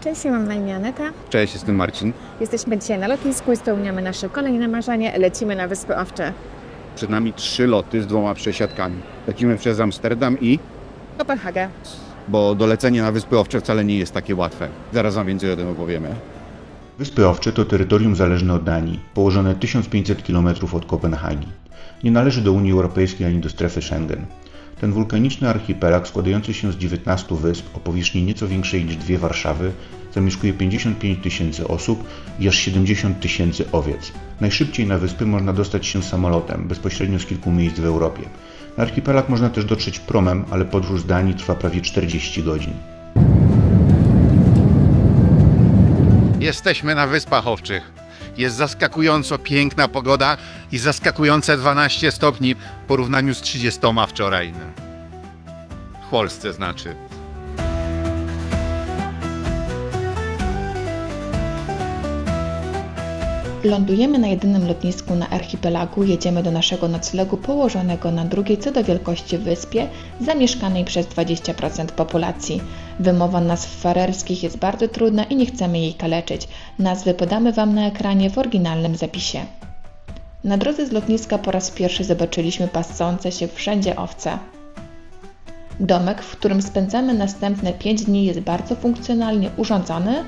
Cześć, ja mam na imię Aneta. Cześć, jestem Marcin. Jesteśmy dzisiaj na lotnisku i spełniamy nasze kolejne marzenie. Lecimy na Wyspy Owcze. Przed nami 3 loty z 2 przesiadkami. Lecimy przez Amsterdam i... Kopenhagę. bo dolecenie na Wyspy Owcze wcale nie jest takie łatwe. Zaraz wam więcej o tym opowiemy. Wyspy Owcze to terytorium zależne od Danii, położone 1500 km od Kopenhagi. Nie należy do Unii Europejskiej ani do strefy Schengen. Ten wulkaniczny archipelag składający się z 19 wysp o powierzchni nieco większej niż 2 Warszawy zamieszkuje 55 000 osób i aż 70 000 owiec. Najszybciej na wyspy można dostać się samolotem, bezpośrednio z kilku miejsc w Europie. Na archipelag można też dotrzeć promem, ale podróż z Danii trwa prawie 40 godzin. Jesteśmy na Wyspach Owczych. Jest zaskakująco piękna pogoda i zaskakujące 12 stopni w porównaniu z 30 wczoraj. W Polsce znaczy. Lądujemy na jedynym lotnisku na archipelagu, jedziemy do naszego noclegu położonego na drugiej co do wielkości wyspie, zamieszkanej przez 20% populacji. Wymowa nazw farerskich jest bardzo trudna i nie chcemy jej kaleczyć. Nazwy podamy Wam na ekranie w oryginalnym zapisie. Na drodze z lotniska po raz pierwszy zobaczyliśmy pasące się wszędzie owce. Domek, w którym spędzamy następne 5 dni, jest bardzo funkcjonalnie urządzony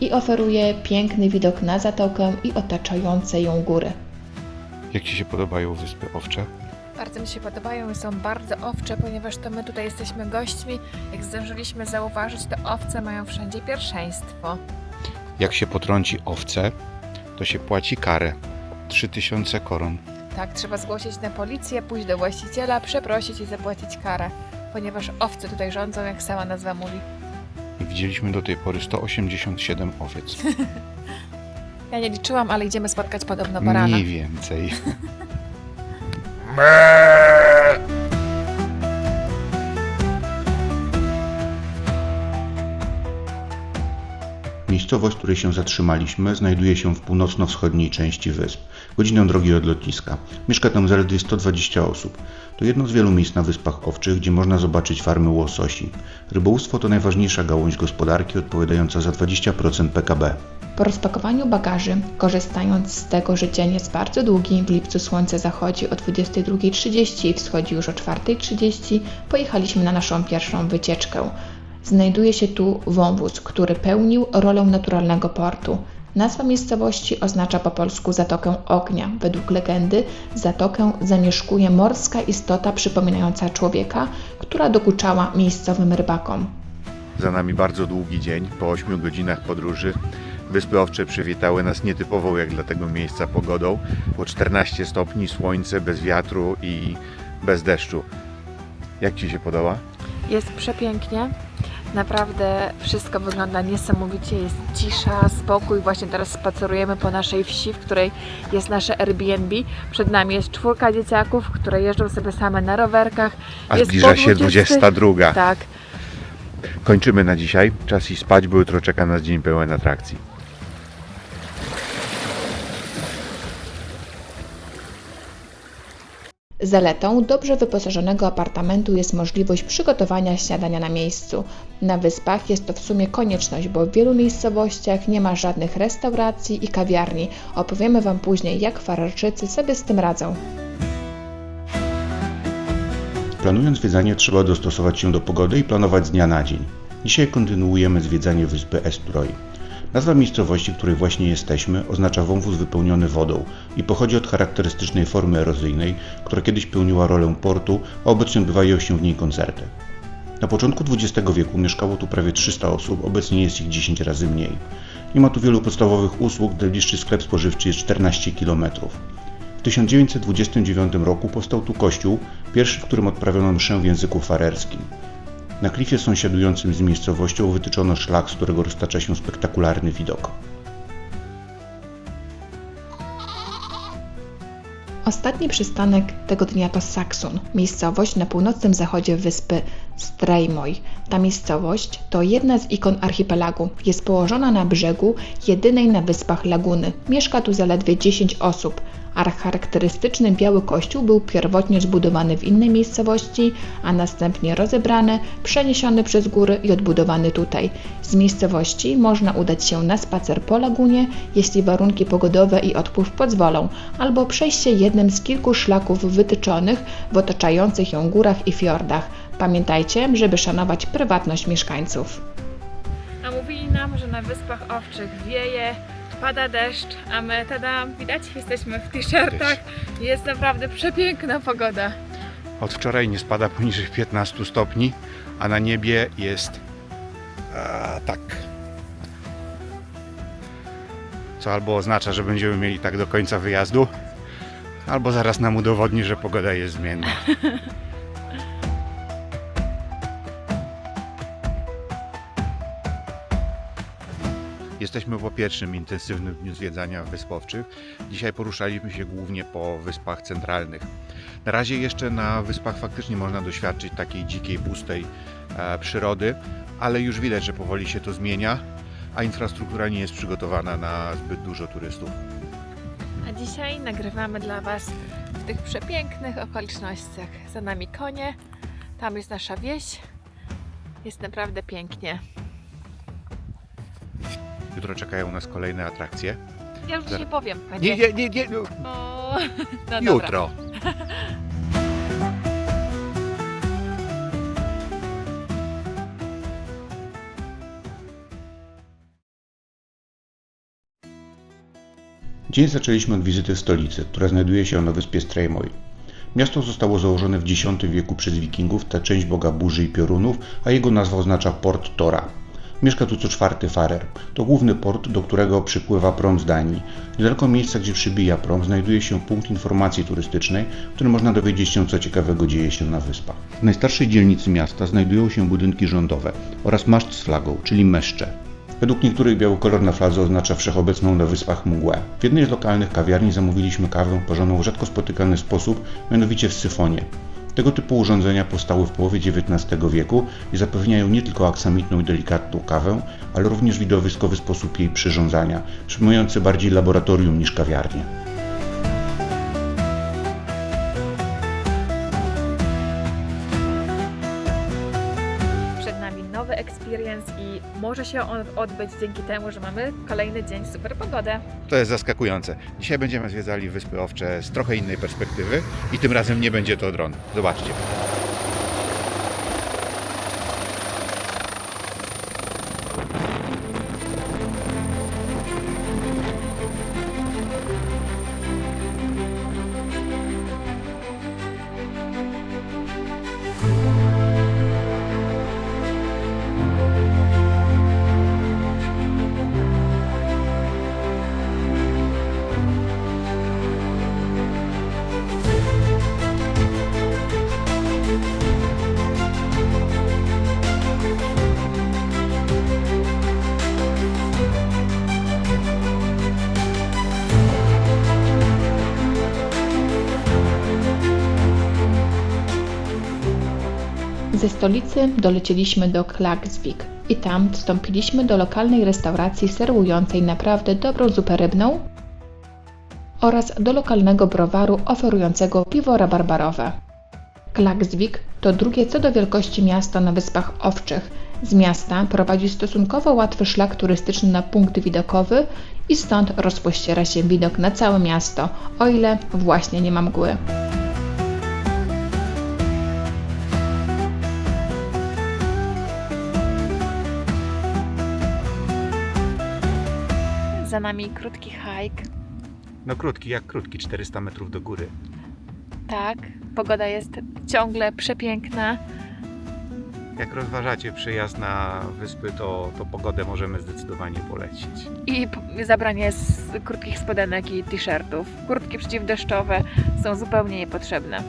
i oferuje piękny widok na zatokę i otaczające ją góry. Jak Ci się podobają Wyspy Owcze? Bardzo mi się podobają i są bardzo owcze, ponieważ to my tutaj jesteśmy gośćmi. Jak zdążyliśmy zauważyć, to owce mają wszędzie pierwszeństwo. Jak się potrąci owce, to się płaci karę. 3000 koron. Tak, trzeba zgłosić na policję, pójść do właściciela, przeprosić i zapłacić karę, ponieważ owce tutaj rządzą, jak sama nazwa mówi. I widzieliśmy do tej pory 187 owiec. Ja nie liczyłam, ale idziemy spotkać podobno barana. Mniej więcej. Miejscowość, w której się zatrzymaliśmy, znajduje się w północno-wschodniej części wysp, godzinę drogi od lotniska. Mieszka tam zaledwie 120 osób. To jedno z wielu miejsc na Wyspach Owczych, gdzie można zobaczyć farmy łososi. Rybołówstwo to najważniejsza gałąź gospodarki, odpowiadająca za 20% PKB. Po rozpakowaniu bagaży, korzystając z tego, że dzień jest bardzo długi, w lipcu słońce zachodzi o 22:30 i wschodzi już o 4:30, pojechaliśmy na naszą pierwszą wycieczkę. Znajduje się tu wąwóz, który pełnił rolę naturalnego portu. Nazwa miejscowości oznacza po polsku Zatokę Ognia. Według legendy zatokę zamieszkuje morska istota przypominająca człowieka, która dokuczała miejscowym rybakom. Za nami bardzo długi dzień, po 8 godzinach podróży. Wyspy Owcze przywitały nas nietypową jak dla tego miejsca pogodą. Było 14 stopni, słońce, bez wiatru i bez deszczu. Jak Ci się podoba? Jest przepięknie. Naprawdę wszystko wygląda niesamowicie, jest cisza, spokój. Właśnie teraz spacerujemy po naszej wsi, w której jest nasze Airbnb. Przed nami jest 4 dzieciaków, które jeżdżą sobie same na rowerkach. A Jest zbliża po się 20. 22. Tak. Kończymy na dzisiaj. Czas iść spać, bo jutro czeka nas dzień pełen atrakcji. Zaletą dobrze wyposażonego apartamentu jest możliwość przygotowania śniadania na miejscu. Na wyspach jest to w sumie konieczność, bo w wielu miejscowościach nie ma żadnych restauracji i kawiarni. Opowiemy Wam później, jak Farerczycy sobie z tym radzą. Planując zwiedzanie, trzeba dostosować się do pogody i planować z dnia na dzień. Dzisiaj kontynuujemy zwiedzanie wyspy Eysturoy. Nazwa miejscowości, w której właśnie jesteśmy, oznacza wąwóz wypełniony wodą i pochodzi od charakterystycznej formy erozyjnej, która kiedyś pełniła rolę portu, a obecnie odbywają się w niej koncerty. Na początku XX wieku mieszkało tu prawie 300 osób, obecnie jest ich 10 razy mniej. Nie ma tu wielu podstawowych usług, najbliższy sklep spożywczy jest 14 km. W 1929 roku powstał tu kościół, pierwszy, w którym odprawiono mszę w języku farerskim. Na klifie sąsiadującym z miejscowością wytyczono szlak, z którego roztacza się spektakularny widok. Ostatni przystanek tego dnia to Saksun, miejscowość na północnym zachodzie wyspy Strejmoj. Ta miejscowość to jedna z ikon archipelagu. Jest położona na brzegu jedynej na wyspach laguny. Mieszka tu zaledwie 10 osób, a charakterystyczny biały kościół był pierwotnie zbudowany w innej miejscowości, a następnie rozebrany, przeniesiony przez góry i odbudowany tutaj. Z miejscowości można udać się na spacer po lagunie, jeśli warunki pogodowe i odpływ pozwolą, albo przejść się jednym z kilku szlaków wytyczonych w otaczających ją górach i fiordach. Pamiętajcie, żeby szanować prywatność mieszkańców. A mówili nam, że na Wyspach Owczych wieje, pada deszcz, a my, tada, widać, jesteśmy w t-shirtach. Jest naprawdę przepiękna pogoda. Od wczoraj nie spada poniżej 15 stopni, a na niebie jest tak. Co albo oznacza, że będziemy mieli tak do końca wyjazdu, albo zaraz nam udowodni, że pogoda jest zmienna. Jesteśmy po pierwszym intensywnym dniu zwiedzania Wysp Owczych. Dzisiaj poruszaliśmy się głównie po wyspach centralnych. Na razie jeszcze na wyspach faktycznie można doświadczyć takiej dzikiej, pustej przyrody, ale już widać, że powoli się to zmienia, a infrastruktura nie jest przygotowana na zbyt dużo turystów. A dzisiaj nagrywamy dla Was w tych przepięknych okolicznościach. Za nami konie, tam jest nasza wieś. Jest naprawdę pięknie. Jutro czekają nas kolejne atrakcje. Ja już dzisiaj powiem. Nie. O, no Jutro. Dzień zaczęliśmy od wizyty w stolicy, która znajduje się na wyspie Strejmoj. Miasto zostało założone w X wieku przez wikingów, ta część boga burzy i piorunów, a jego nazwa oznacza port Tora. Mieszka tu co czwarty farer. To główny port, do którego przypływa prom z Danii. Niedaleko miejsca, gdzie przybija prom, znajduje się punkt informacji turystycznej, w którym można dowiedzieć się, co ciekawego dzieje się na wyspach. W najstarszej dzielnicy miasta znajdują się budynki rządowe oraz maszt z flagą, czyli meszcze. Według niektórych biały kolor na fladze oznacza wszechobecną na wyspach mgłę. W jednej z lokalnych kawiarni zamówiliśmy kawę parzoną w rzadko spotykany sposób, mianowicie w syfonie. Tego typu urządzenia powstały w połowie XIX wieku i zapewniają nie tylko aksamitną i delikatną kawę, ale również widowiskowy sposób jej przyrządzania, przypominający bardziej laboratorium niż kawiarnię. Przed nami nowy experience i może się on odbyć dzięki temu, że mamy kolejny dzień super pogodę. To jest zaskakujące. Dzisiaj będziemy zwiedzali Wyspy Owcze z trochę innej perspektywy i tym razem nie będzie to dron. Zobaczcie. Ze stolicy dolecieliśmy do Klaksvik i tam wstąpiliśmy do lokalnej restauracji serwującej naprawdę dobrą zupę rybną oraz do lokalnego browaru oferującego piwo rabarbarowe. Klaksvik to drugie co do wielkości miasto na Wyspach Owczych. Z miasta prowadzi stosunkowo łatwy szlak turystyczny na punkt widokowy i stąd rozpościera się widok na całe miasto, o ile właśnie nie ma mgły. Za nami krótki hike. No krótki, jak krótki, 400 metrów do góry. Tak, pogoda jest ciągle przepiękna. Jak rozważacie przyjazd na wyspy, to pogodę możemy zdecydowanie polecić. I zabranie z krótkich spodenek i t-shirtów. Kurtki przeciwdeszczowe są zupełnie niepotrzebne.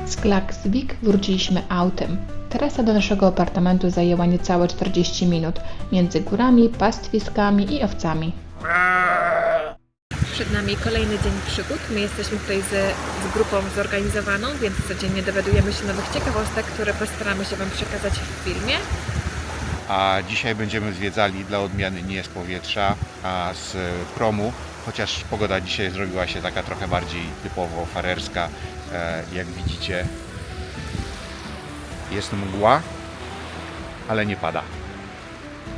Z Klaksvik wróciliśmy autem. Trasa do naszego apartamentu zajęła niecałe 40 minut między górami, pastwiskami i owcami. Przed nami kolejny dzień przygód. My jesteśmy tutaj z grupą zorganizowaną, więc codziennie dowiadujemy się nowych ciekawostek, które postaramy się Wam przekazać w filmie. A dzisiaj będziemy zwiedzali dla odmiany nie z powietrza, a z promu, chociaż pogoda dzisiaj zrobiła się taka trochę bardziej typowo farerska. Jak widzicie, jest mgła, ale nie pada.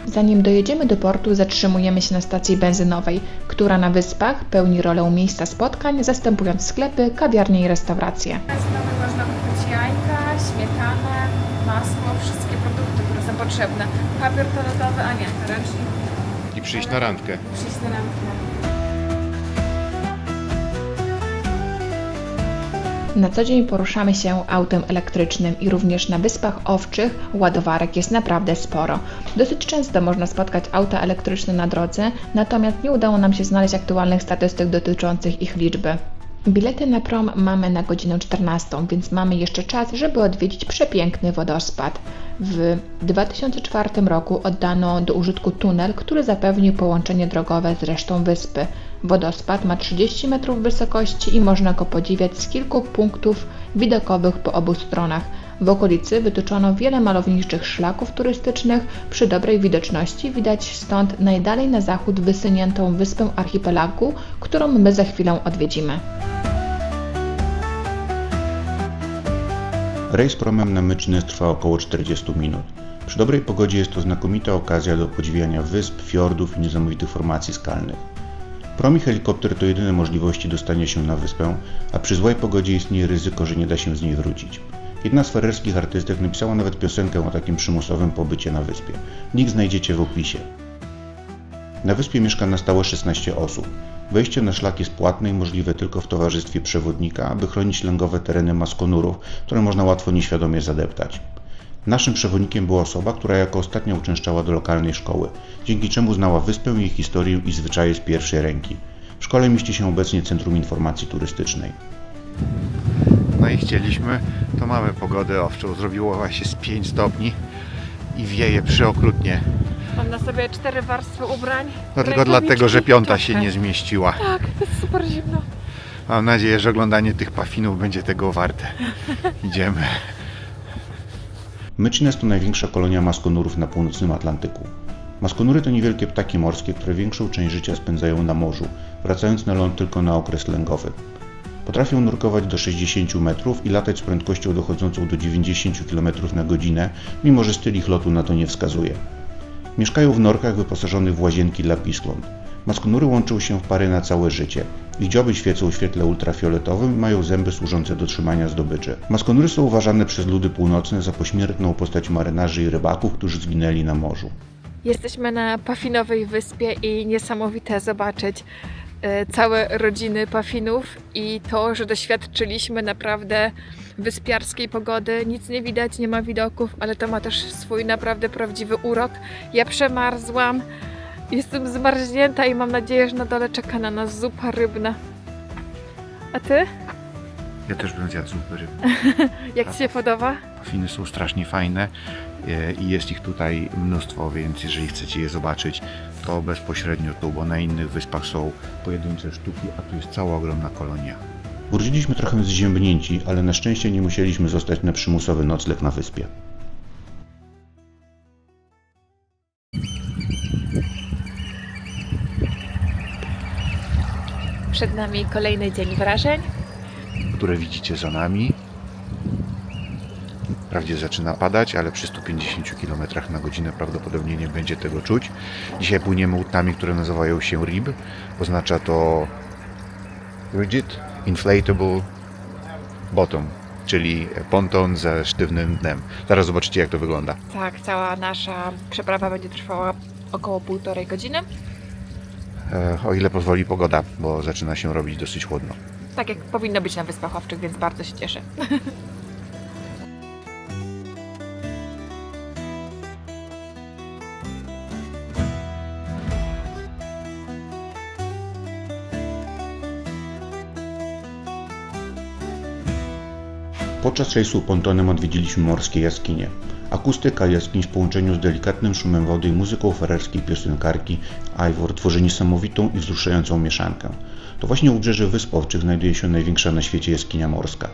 Zanim dojedziemy do portu, zatrzymujemy się na stacji benzynowej, która na wyspach pełni rolę miejsca spotkań, zastępując sklepy, kawiarnie i restauracje. Znowu można kupić jajka, śmietanę, masło, wszystkie produkty, które są potrzebne. Papier toaletowy, a nie, ręcznik. I przyjść na randkę. Przyjść na randkę. Na co dzień poruszamy się autem elektrycznym i również na Wyspach Owczych ładowarek jest naprawdę sporo. Dosyć często można spotkać auta elektryczne na drodze, natomiast nie udało nam się znaleźć aktualnych statystyk dotyczących ich liczby. Bilety na prom mamy na godzinę 14, więc mamy jeszcze czas, żeby odwiedzić przepiękny wodospad. W 2004 roku oddano do użytku tunel, który zapewnił połączenie drogowe z resztą wyspy. Wodospad ma 30 metrów wysokości i można go podziwiać z kilku punktów widokowych po obu stronach. W okolicy wytyczono wiele malowniczych szlaków turystycznych. Przy dobrej widoczności widać stąd najdalej na zachód wysuniętą wyspę archipelagu, którą my za chwilę odwiedzimy. Rejs promem na Myczny trwa około 40 minut. Przy dobrej pogodzie jest to znakomita okazja do podziwiania wysp, fiordów i niesamowitych formacji skalnych. Prom i helikopter to jedyne możliwości dostania się na wyspę, a przy złej pogodzie istnieje ryzyko, że nie da się z niej wrócić. Jedna z farerskich artystek napisała nawet piosenkę o takim przymusowym pobycie na wyspie. Link znajdziecie w opisie. Na wyspie mieszka na stałe 16 osób. Wejście na szlak jest płatne i możliwe tylko w towarzystwie przewodnika, aby chronić lęgowe tereny maskonurów, które można łatwo nieświadomie zadeptać. Naszym przewodnikiem była osoba, która jako ostatnia uczęszczała do lokalnej szkoły, dzięki czemu znała wyspę, jej historię i zwyczaje z pierwszej ręki. W szkole mieści się obecnie Centrum Informacji Turystycznej. No i chcieliśmy, to mamy pogodę owczą, zrobiło właśnie z 5 stopni i wieje przeokrutnie. Mam na sobie 4 warstwy ubrań. No tylko dlatego, że piąta się czapkę. nie zmieściła. Tak, to jest super zimno. Mam nadzieję, że oglądanie tych pafinów będzie tego warte. Idziemy. Mycznes to największa kolonia maskonurów na północnym Atlantyku. Maskonury to niewielkie ptaki morskie, które większą część życia spędzają na morzu, wracając na ląd tylko na okres lęgowy. Potrafią nurkować do 60 metrów i latać z prędkością dochodzącą do 90 km na godzinę, mimo że styl ich lotu na to nie wskazuje. Mieszkają w norkach wyposażonych w łazienki dla piskląt. Maskonury łączą się w pary na całe życie. Ich dzioby świecą w świetle ultrafioletowym i mają zęby służące do trzymania zdobyczy. Maskonury są uważane przez ludy północne za pośmiertną postać marynarzy i rybaków, którzy zginęli na morzu. Jesteśmy na Pafinowej wyspie i niesamowite zobaczyć całe rodziny Pafinów i to, że doświadczyliśmy naprawdę wyspiarskiej pogody. Nic nie widać, nie ma widoków, ale to ma też swój naprawdę prawdziwy urok. Ja przemarzłam, jestem zmarznięta i mam nadzieję, że na dole czeka na nas zupa rybna. A ty? Ja też bym zjadł zupy rybne. Jak ci się podoba? Pafiny są strasznie fajne i jest ich tutaj mnóstwo, więc jeżeli chcecie je zobaczyć, to bezpośrednio tu, bo na innych wyspach są pojedyncze sztuki, a tu jest cała ogromna kolonia. Wróciliśmy trochę zziębnięci, ale na szczęście nie musieliśmy zostać na przymusowy nocleg na wyspie. Przed nami kolejny dzień wrażeń. Które widzicie za nami. Wprawdzie zaczyna padać, ale przy 150 km na godzinę prawdopodobnie nie będzie tego czuć. Dzisiaj płyniemy łódkami, które nazywają się RIB. Oznacza to Rigid Inflatable Bottom, czyli ponton ze sztywnym dnem. Zaraz zobaczycie, jak to wygląda. Tak, cała nasza przeprawa będzie trwała około 1,5 godziny. O ile pozwoli pogoda, bo zaczyna się robić dosyć chłodno. Tak jak powinno być na Wyspach Owczych, więc bardzo się cieszę. Podczas rejsu pontonem odwiedziliśmy morskie jaskinie. Akustyka jaskiń w połączeniu z delikatnym szumem wody i muzyką fererskiej piosenkarki Ivor tworzy niesamowitą i wzruszającą mieszankę. To właśnie u wybrzeży Wysp Owczych znajduje się największa na świecie jaskinia morska.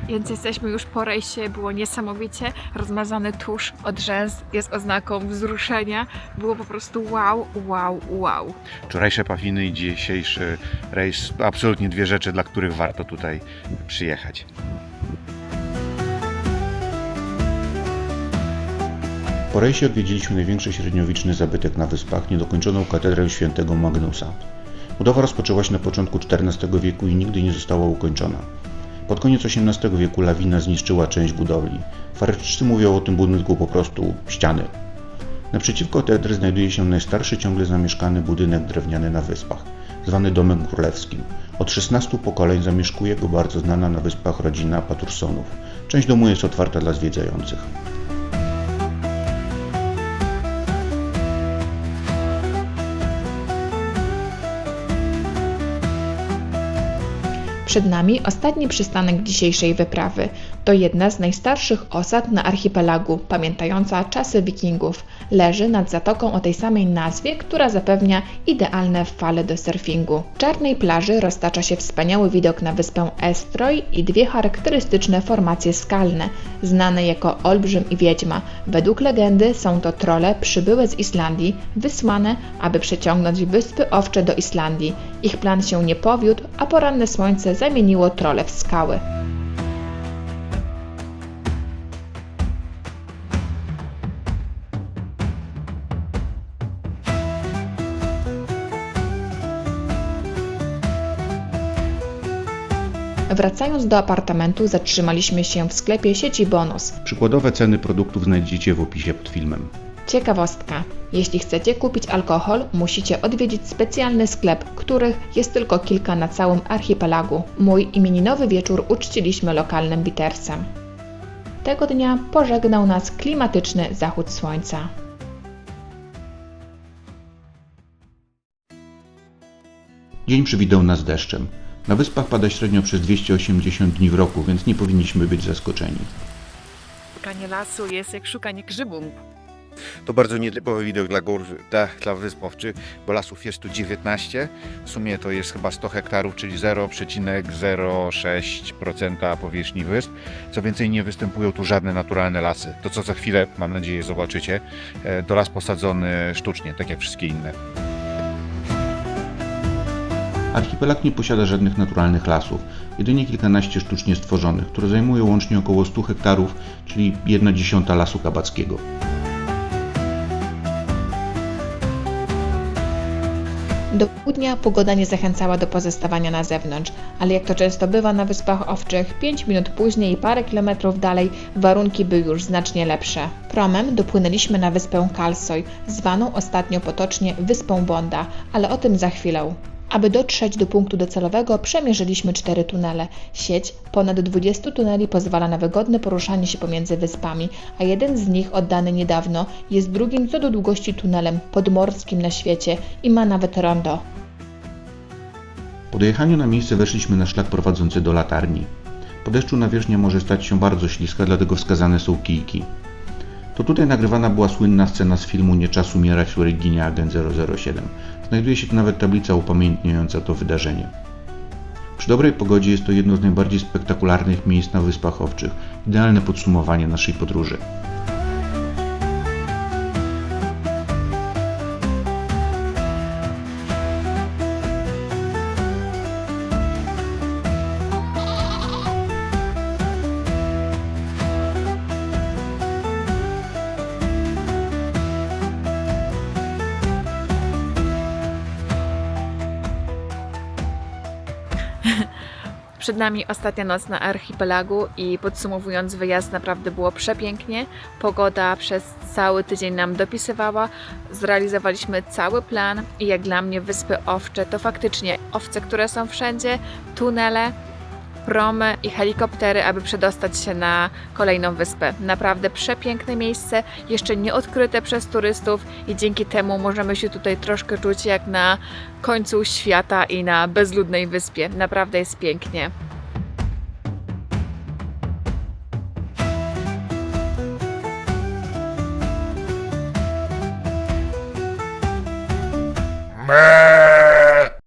Więc jesteśmy już po rejsie, było niesamowicie. Rozmazany tusz od rzęs jest oznaką wzruszenia. Było po prostu wow, wow, wow. Wczorajsze Pawiny i dzisiejszy rejs to absolutnie dwie rzeczy, dla których warto tutaj przyjechać. Po rejsie odwiedziliśmy największy średniowieczny zabytek na wyspach, niedokończoną katedrę świętego Magnusa. Budowa rozpoczęła się na początku XIV wieku i nigdy nie została ukończona. Pod koniec XVIII wieku lawina zniszczyła część budowli. Faryjczycy mówią o tym budynku po prostu ściany. Naprzeciwko katedry znajduje się najstarszy ciągle zamieszkany budynek drewniany na wyspach, zwany Domem Królewskim. Od 16 pokoleń zamieszkuje go bardzo znana na wyspach rodzina Patursonów. Część domu jest otwarta dla zwiedzających. Przed nami ostatni przystanek dzisiejszej wyprawy. To jedna z najstarszych osad na archipelagu, pamiętająca czasy wikingów. Leży nad zatoką o tej samej nazwie, która zapewnia idealne fale do surfingu. W czarnej plaży roztacza się wspaniały widok na wyspę Estroj i dwie charakterystyczne formacje skalne, znane jako Olbrzym i Wiedźma. Według legendy są to trolle przybyłe z Islandii, wysłane, aby przeciągnąć Wyspy Owcze do Islandii. Ich plan się nie powiódł, a poranne słońce zamieniło trolle w skały. Wracając do apartamentu, zatrzymaliśmy się w sklepie sieci Bonus. Przykładowe ceny produktów znajdziecie w opisie pod filmem. Ciekawostka. Jeśli chcecie kupić alkohol, musicie odwiedzić specjalny sklep, których jest tylko kilka na całym archipelagu. Mój imieninowy wieczór uczciliśmy lokalnym bittersem. Tego dnia pożegnał nas klimatyczny zachód słońca. Dzień przywitał nas deszczem. Na wyspach pada średnio przez 280 dni w roku, więc nie powinniśmy być zaskoczeni. Szukanie lasu jest jak szukanie grzybu. To bardzo nietypowy widok dla Wysp Owczych, bo lasów jest tu 19. W sumie to jest chyba 100 hektarów, czyli 0,06% powierzchni wysp. Co więcej, nie występują tu żadne naturalne lasy. To, co za chwilę, mam nadzieję, zobaczycie, to las posadzony sztucznie, tak jak wszystkie inne. Archipelag nie posiada żadnych naturalnych lasów, jedynie kilkanaście sztucznie stworzonych, które zajmują łącznie około 100 hektarów, czyli 1/10 lasu kabackiego. Do południa pogoda nie zachęcała do pozostawania na zewnątrz, ale jak to często bywa na Wyspach Owczych, 5 minut później i parę kilometrów dalej warunki były już znacznie lepsze. Promem dopłynęliśmy na wyspę Kalsoj, zwaną ostatnio potocznie Wyspą Bonda, ale o tym za chwilę. Aby dotrzeć do punktu docelowego, przemierzyliśmy 4 tunele. Sieć ponad 20 tuneli pozwala na wygodne poruszanie się pomiędzy wyspami, a jeden z nich, oddany niedawno, jest drugim co do długości tunelem podmorskim na świecie i ma nawet rondo. Po dojechaniu na miejsce weszliśmy na szlak prowadzący do latarni. Po deszczu nawierzchnia może stać się bardzo śliska, dlatego wskazane są kijki. To tutaj nagrywana była słynna scena z filmu Nie czas umierać, w której ginie agent 007. Znajduje się tu nawet tablica upamiętniająca to wydarzenie. Przy dobrej pogodzie jest to jedno z najbardziej spektakularnych miejsc na Wyspach Owczych. Idealne podsumowanie naszej podróży. Przed nami ostatnia noc na archipelagu i podsumowując wyjazd, naprawdę było przepięknie. Pogoda przez cały tydzień nam dopisywała. Zrealizowaliśmy cały plan i jak dla mnie Wyspy Owcze to faktycznie owce, które są wszędzie, tunele, promy i helikoptery, aby przedostać się na kolejną wyspę. Naprawdę przepiękne miejsce, jeszcze nie odkryte przez turystów i dzięki temu możemy się tutaj troszkę czuć jak na końcu świata i na bezludnej wyspie. Naprawdę jest pięknie. Meh.